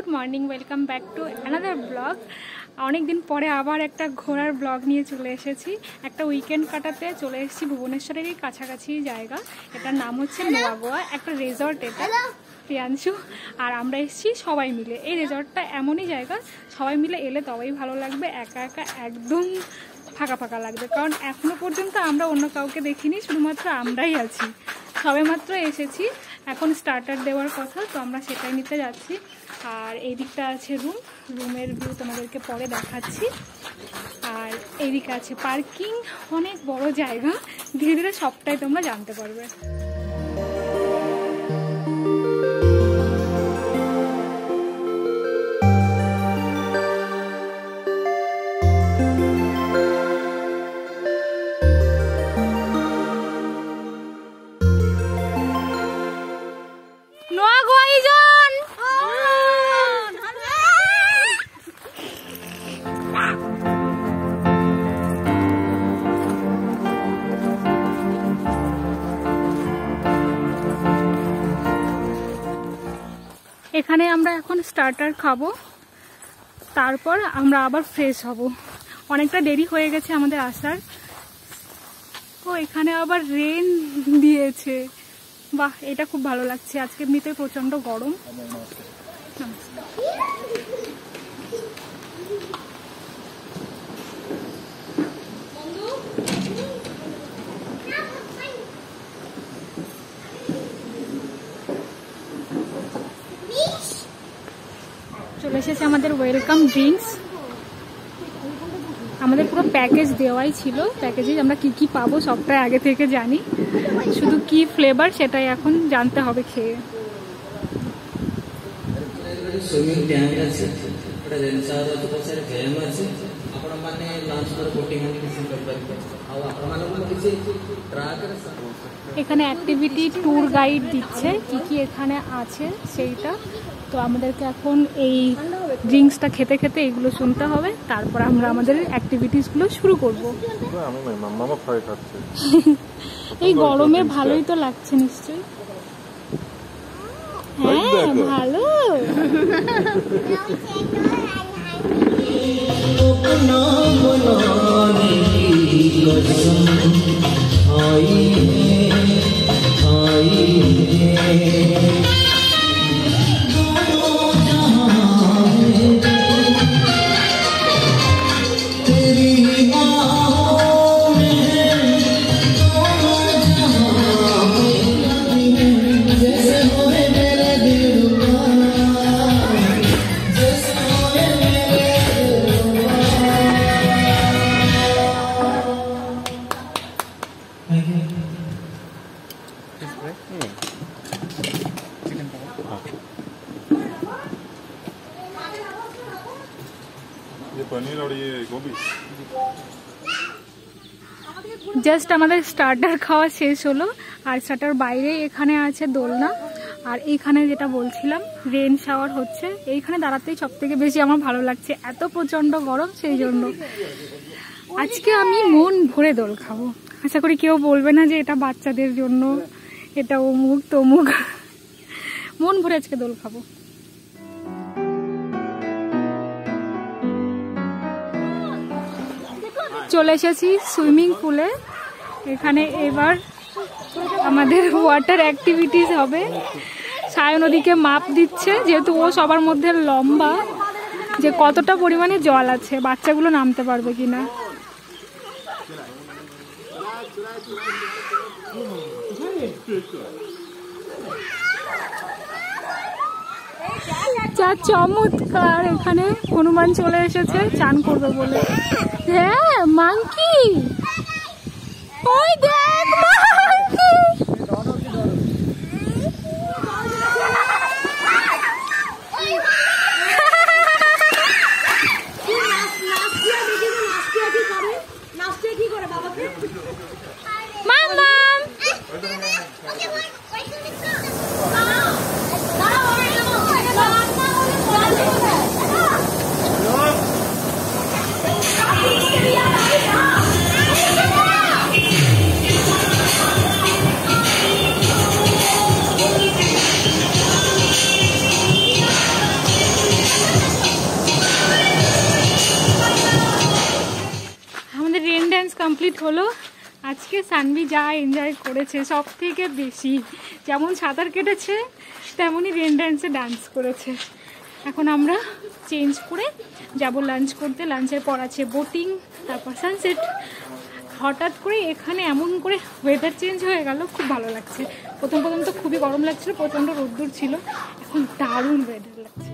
Good morning, welcome back to another blog. অনেক দিন পরে আবার একটা ঘোরার ব্লগ নিয়ে চলে এসেছি। একটা উইকেন্ড কাটাতে চলে এসেছি ভুবনেশ্বরেরই কাছাকাছি জায়গা। এটার নাম হচ্ছে নোয়া গোয়া, একটা রেজর্ট। এটা প্রিয়াংশু আর আমরা এসেছি সবাই মিলে। এই রেজর্টটা এমনই জায়গা, সবাই মিলে এলে তবেই ভালো লাগবে, একা একা একদম ফাঁকা ফাঁকা লাগবে। কারণ এখনো পর্যন্ত আমরা অন্য কাউকে দেখিনি, শুধুমাত্র আমরাই আছি। সবে মাত্র এসেছি, এখন স্টার্টার দেওয়ার কথা, তো আমরা সেটাই নিতে যাচ্ছি। আর এই দিকটা আছে রুমের ভিউ তোমাদেরকে পরে দেখাচ্ছি। আর এইদিকে আছে পার্কিং, অনেক বড় জায়গা। ধীরে ধীরে সবটাই তোমরা জানতে পারবে। এখানে আমরা এখন স্টার্টার খাবো, তারপর আমরা আবার ফ্রেশ হব। অনেকটা দেরি হয়ে গেছে আমাদের আসার। তো এখানে আবার রেন দিয়েছে, বাহ, এটা খুব ভালো লাগছে। আজকে এমনিতে প্রচন্ড গরম। চলে এসেছে আমাদের ওয়েলকাম ড্রিঙ্কস। আমাদের পুরো প্যাকেজ দেওয়াই ছিল। প্যাকেজে আমরা কি কি পাবো সবটাই আগে থেকে জানি, শুধু কি ফ্লেভার সেটাই এখন জানতে হবে খেয়ে। এখানে অ্যাক্টিভিটি ট্যুর গাইড দিচ্ছে কি কি এখানে আছে সেইটা। তো আমাদেরকে এখন এই ড্রিঙ্কসটা খেতে খেতে এগুলো শুনতে হবে, তারপর আমরা আমাদের অ্যাক্টিভিটিসগুলো শুরু করব। এই গরমে ভালোই তো লাগছে নিশ্চয়ই। হ্যাঁ ভালো। জাস্ট আমাদের স্টার্টার খাওয়া শেষ হলো, আর স্টার্টার বাইরে এখানে আছে দোলনা। আর এইখানে যেটা বলছিলাম রেন শাওয়ার হচ্ছে, এইখানে দাঁড়াতেই সব থেকে বেশি আমার ভালো লাগছে, এত প্রচন্ড গরম সেই জন্য। আজকে আমি মন ভরে দোল খাবো। আশা করি কেউ বলবে না যে এটা বাচ্চাদের জন্য, এটা অমুক তমুক। মন ভরে আজকে দোল খাবো। চলে এসেছি সুইমিং পুলে। এখানে এবার আমাদের ওয়াটার অ্যাক্টিভিটিস হবে। সায়ন ওদিকে মাপ দিচ্ছে, যেহেতু ও সবার মধ্যে লম্বা, যে কতটা পরিমাণে জল আছে, বাচ্চাগুলো নামতে পারবে কিনা। যা চমৎকার! এখানে হনুমান চলে এসেছে চান করবে বলে। হ্যাঁ মাংকি, ওই দেখ মাংকি। হলো আজকে সানভি যা এনজয় করেছে সব থেকে বেশি, যেমন সাঁতার কেটেছে তেমনই রেন ড্যান্সে ডান্স করেছে। এখন আমরা চেঞ্জ করে যাব লাঞ্চ করতে। লাঞ্চের পর আছে বোটিং, তারপর সানসেট। হঠাৎ করে এখানে এমন করে ওয়েদার চেঞ্জ হয়ে গেল, খুব ভালো লাগছে। প্রথম তো খুবই গরম লাগছিল, প্রচণ্ড রোদ্দুর ছিল, এখন দারুণ ওয়েদার লাগছে।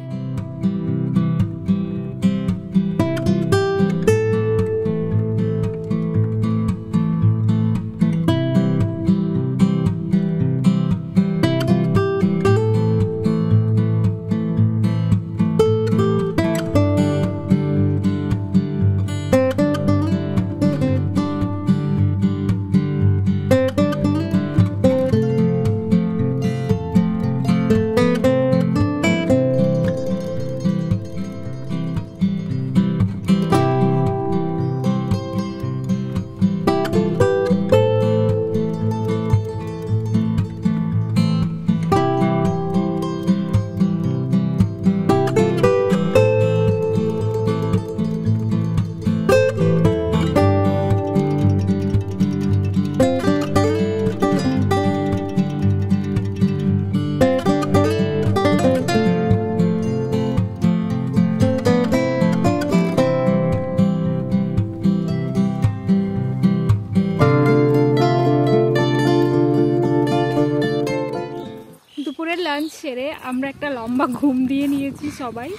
লাঞ্চ সেরে আমরা একটা লম্বা ঘুম দিয়ে নিয়েছি সবাই।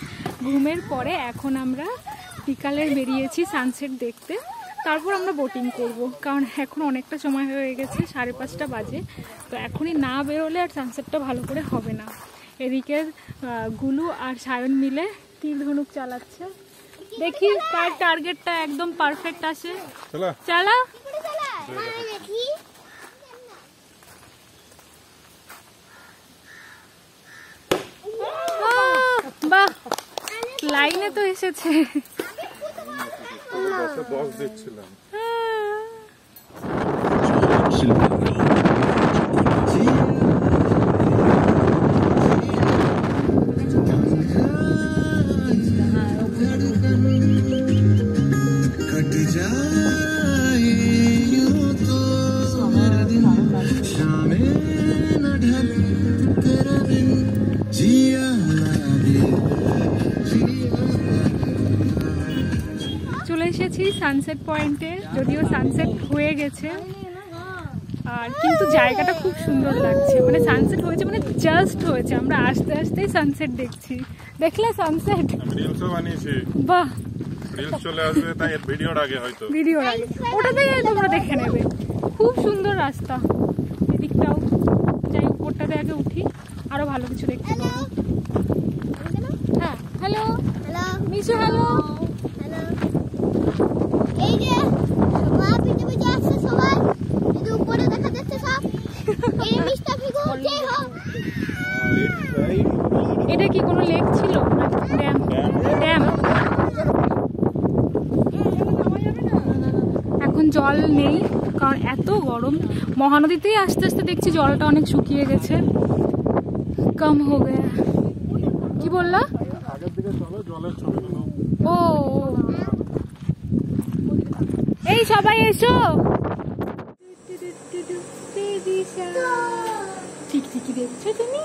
ঘুমের পরে এখন আমরা বিকালে বেরিয়েছি সানসেট দেখতে। তারপর আমরা বোটিং করব, কারণ এখন অনেকটা সময় হয়ে গেছে, 5:30 বাজে। তো এখনই না বেরোলে আর সানসেটটা ভালো করে হবে না। এদিকে গুলু আর সায়ন মিলে তীর ধনুক চালাচ্ছে। দেখি কার টার্গেটটা একদম পারফেক্ট আসে। চালা বাহ, লাইনে তো এসেছে। চলে এসেছি সানসেট পয়েন্টে, যদিও সানসেট হয়ে গেছে, আর কিন্তু জায়গাটা খুব সুন্দর লাগছে। মানে সানসেট হয়েছে, মানে জাস্ট হয়েছে, আমরা আস্তে আস্তে সানসেট দেখছি। দেখলে সানসেট? বাহ, চলে আসবে তাই ভিডিওর আগে, হয়তো ভিডিওর আগে ওটাতেই তোমরা দেখে নেবে। খুব সুন্দর রাস্তা, এদিকটাও। যাই উপরটাতে আগে উঠি, আরো ভালো কিছু দেখতে পাবো। হ্যাঁ, হ্যালো মিশু, হ্যালো। এই যে সবাই পৃথিবীতে আছে, সবাই এই উপরে দেখা যাচ্ছে সব। এই মিস্টার ফিগো জয় হোক। এটা কি কোনো লেক ছিল? ড্যাম। ড্যাম। এখন জল নেই, কারণ এত গরম। মহানদীতেই আস্তে আস্তে দেখছি জলটা অনেক শুকিয়ে গেছে, কম হয়ে গেছে। কি বললা? ও, এই সবাই এসো। টিকটিকি দেখছো তুমি?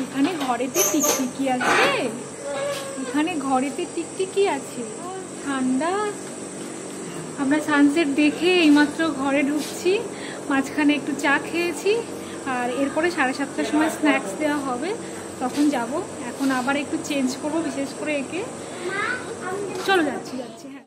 এখানে ঘরেতে টিকটিকি আছে, এখানে ঘরেতে টিকটিকি আছে। ঠান্ডা। আমরা সানসেট দেখে এইমাত্র ঘরে ঢুকছি, মাঝখানে একটু চা খেয়েছি, আর এরপরে 7:30টার সময় স্ন্যাক্স দেওয়া হবে, তখন যাব। এখন আবার একটু চেঞ্জ করবো, বিশেষ করে একে। চলো যাচ্ছি। হ্যাঁ,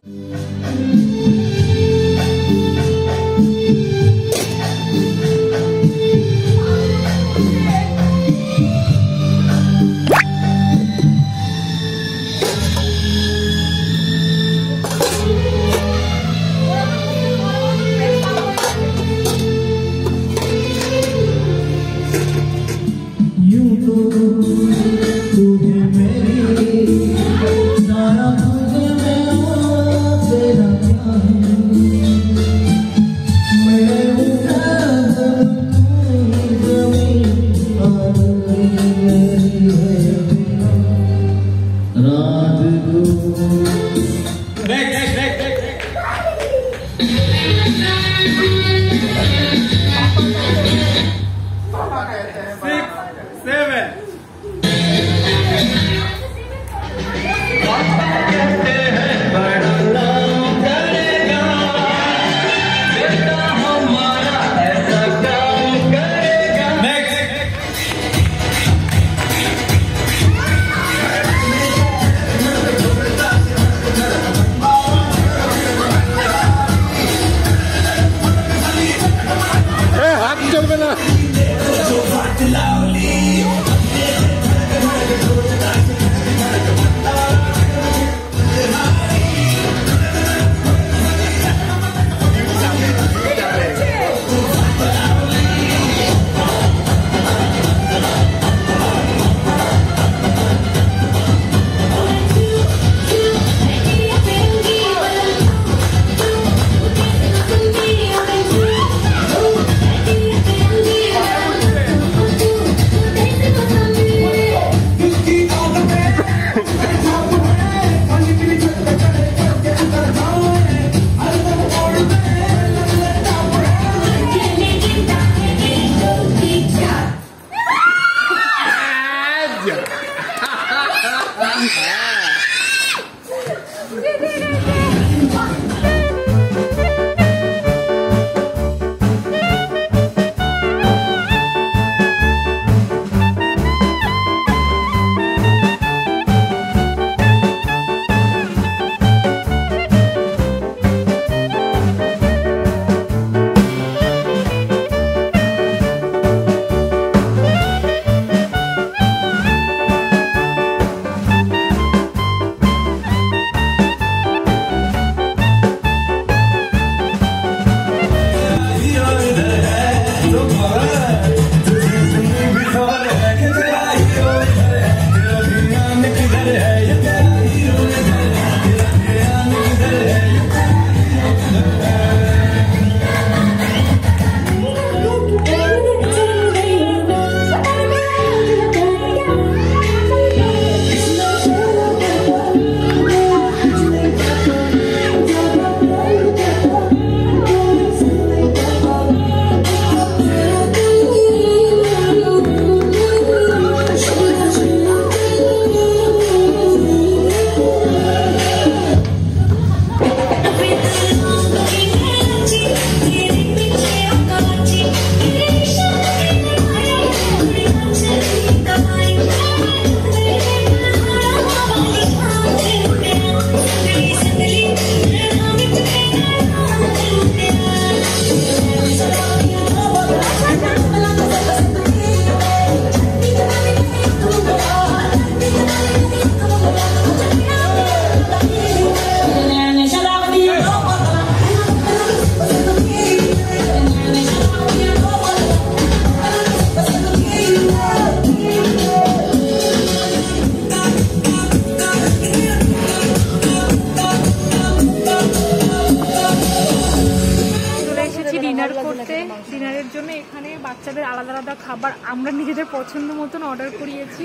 বাচ্চাদের আলাদা আলাদা খাবার আমরা নিজেদের পছন্দ মতন অর্ডার করিয়েছি।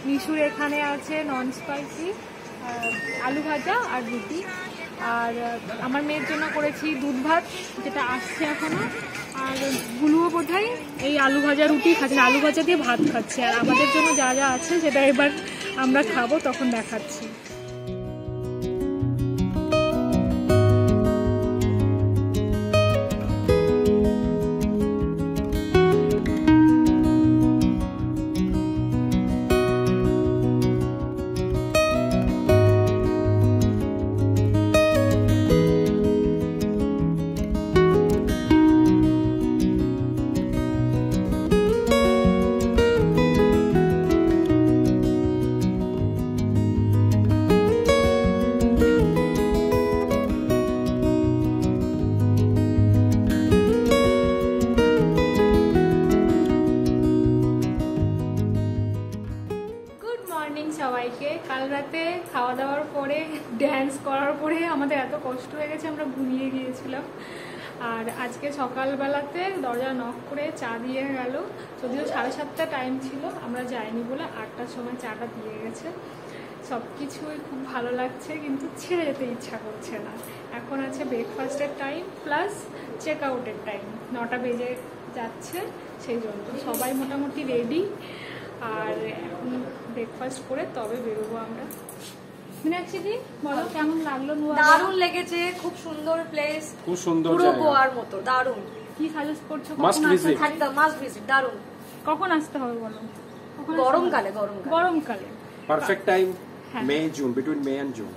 নিশুর এখানে আছে নন স্পাইসি আলু ভাজা আর রুটি, আর আমার মেয়ের জন্য করেছি দুধ ভাত যেটা আসছে এখনো, আর গুলুও বোধহয় এই আলু ভাজা রুটি খাচ্ছে, আলু ভাজা দিয়ে ভাত খাচ্ছে। আর আমাদের জন্য যা যা আছে সেটা এবার আমরা খাবো, তখন দেখাচ্ছি। সবাইকে কাল রাতে খাওয়া দাওয়ার পরে ড্যান্স করার পরে আমাদের এত কষ্ট হয়ে গেছে, আমরা ঘুমিয়ে গিয়েছিলাম। আর আজকে সকালবেলাতে দরজা নক করে চা দিয়ে গেল, যদিও 7:30 টাইম ছিল, আমরা যাইনি বলে 8টার সময় চাটা দিয়ে গেছে। সব কিছুই খুব ভালো লাগছে, কিন্তু ছেড়ে যেতে ইচ্ছা করছে না। এখন আছে ব্রেকফাস্টের টাইম প্লাস চেক আউটের টাইম, 9টা বেজে যাচ্ছে, সেই জন্য সবাই মোটামুটি রেডি। আর এখন ব্রেকফাস্ট করে তবে বেরোবো আমরা। মীনাক্ষী বলো কেমন লাগলো? দারুণ লেগেছে, খুব সুন্দর প্লেস, খুব সুন্দর, পুরো গোয়ার মতো দারুণ। কি সাজেস্ট করছো? মাস্ট ভিজিট, একদম মাস্ট ভিজিট, দারুণ। কখন আসতে হবে বলো? গরমকালে, গরমকালে perfect time May June, between May and June.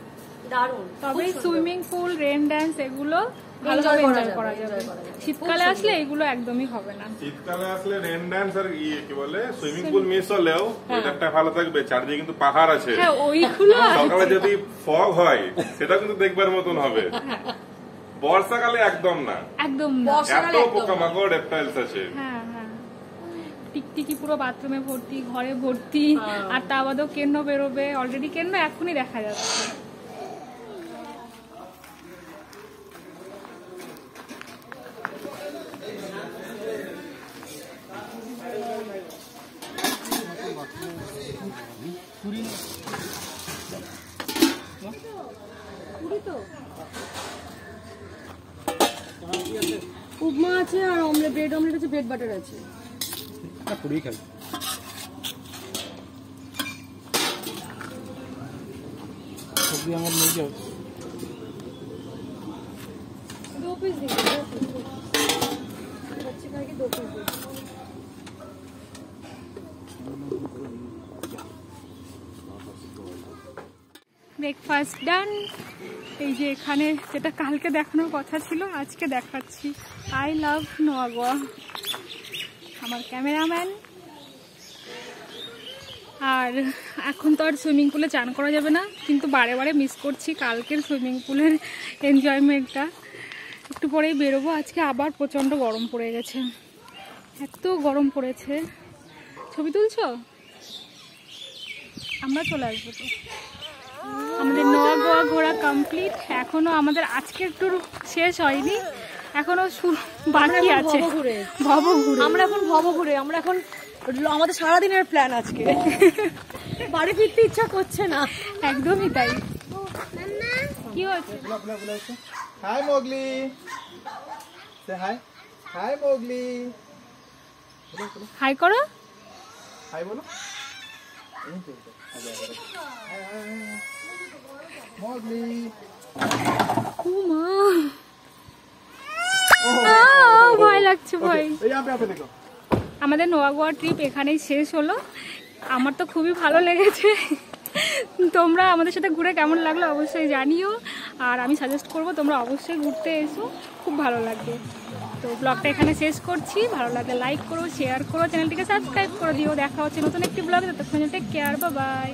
দারুণ। তবে সুইমিং পুল, রেন ড্যান্স এগুলো ভালোভাবে এনজয় করা যাবে। শীতকালে আসলে এগুলো একদমই হবে না। শীতকালে আসলে রেন ড্যান্স আর কি বলে সুইমিং পুল মিস হলেও ওইটা ভালো থাকবে, চারদিকে কিন্তু পাহাড় আছে। হ্যাঁ ওইগুলো সকালে যদি ফগ হয় সেটা কিন্তু দেখবার মতন হবে। বর্ষাকালে একদম না, একদম না। এত পোকামাকড় রেপটাইলস আছে। হ্যাঁ হ্যাঁ, টিকটিকি পুরো বাথরুমে ভর্তি, ঘরে ভর্তি। আর তা বাদেও কেন্ন বেরোবে, অলরেডি কেন্ন এখনই দেখা যাচ্ছে। উপমা আছে আর অমলেট, ব্রেড অমলেট আছে, ব্রেড বাটার আছে। পুরি খাই। সবজি আমার নিয়ে যাও। 2 पीस दीजिए, 2 पीस। बच्चे खाएंगे 2 पीस दीजिए। ব্রেকফাস্ট ডান। এই যে এখানে যেটা কালকে দেখানোর কথা ছিল আজকে দেখাচ্ছি, আই লাভ নোয়া গোয়া। আমার ক্যামেরাম্যান। আর এখন তো আর সুইমিং পুলে চান করা যাবে না, কিন্তু বারে বারে মিস করছি কালকের সুইমিং পুলের এনজয়মেন্টটা। একটু পরেই বেরোবো। আজকে আবার প্রচণ্ড গরম পড়ে গেছে, এত গরম পড়েছে। ছবি তুলছো? আমরা চলে আসবো তো। আমাদের নোয়া গোয়া ঘোরা কমপ্লিট। এখনো আমাদের আজকের ট্যুর শেষ হয়নি, এখনো বাকি আছে ভবঘুরে। আমরা এখন ভবঘুরে, আমরা এখন আমাদের সারাদিনের প্ল্যান আজকে। বাড়ি ফিরতে ইচ্ছা করছে না, একদমই তাই। কি হচ্ছে? হাই মোগলি, সে হাই। হাই মোগলি, হাই করো। হাই বলো। মোগলি, ভয় লাগছে, ভয়। यहाँ पे देखो। আমাদের নোয়া গোয়া ট্রিপ এখানেই শেষ হলো। আমার তো খুবই ভালো লেগেছে। তোমরা আমাদের সাথে ঘুরে কেমন লাগলো অবশ্যই জানিও। আর আমি সাজেস্ট করব তোমরা অবশ্যই ঘুরতে এসো, খুব ভালো লাগবে। তো ব্লগটা এখানে শেষ করছি। ভালো লাগলে লাইক করো, শেয়ার করো, চ্যানেলটিকে সাবস্ক্রাইব করে দিও। দেখা হচ্ছে নতুন একটি ব্লগে, ততক্ষণ টেক কেয়ার, বাই বাই।